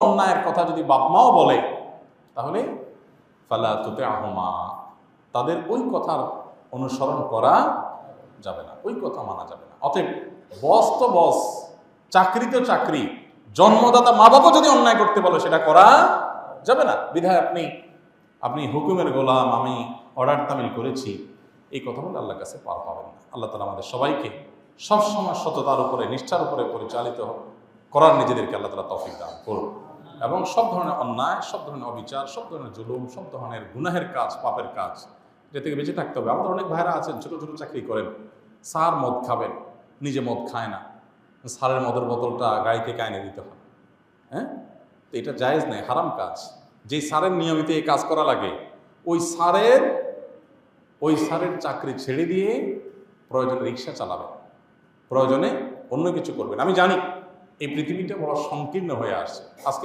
অন্যায়ের কথা যদি বাপ মাও বলে তাহলে ফালা তুতি'হুমা, তাদের ওই কথার অনুসরণ করা যাবে না, ওই কথা মানা যাবে না। অতএব বস তো বস, চাকরি তো চাকরি, জন্মদাতা মা বাবা যদি অন্যায় করতে বলে সেটা করা যাবে না। বিধায় আপনি হুকুমের গোলাম, আমি অর্ডার তামিল করেছি, এই কথা বলে আল্লাহর কাছে পার পাবেন না। আল্লাহ তাআলা আমাদের সবাইকে সবসময় সততার উপরে, নিষ্ঠার উপরে পরিচালিত করার নিজেদেরকে আল্লাহ তাআলা তৌফিক দান করুন, এবং সব ধরনের অন্যায়, সব ধরনের অবিচার, সব ধরনের জুলুম, সব ধরনের গুনাহের কাজ, পাপের কাজ, এটা থেকে বেঁচে থাকতে হবে। আমাদের অনেক ভাইরা আছেন ছোটো ছোটো চাকরি করেন, স্যার মদ খাবেন, নিজে মদ খায় না, স্যারের মদের বোতলটা গাড়ি থেকে এনে দিতে হয়। হ্যাঁ, তো এটা জায়েজ নেই, হারাম কাজ। যেই স্যারের নিয়মিত এই কাজ করা লাগে, ওই স্যারের চাকরি ছেড়ে দিয়ে প্রয়োজনে রিক্সা চালাবেন, প্রয়োজনে অন্য কিছু করবেন। আমি জানি এই পৃথিবীটা বড় সংকীর্ণ হয়ে আসছে। আজকে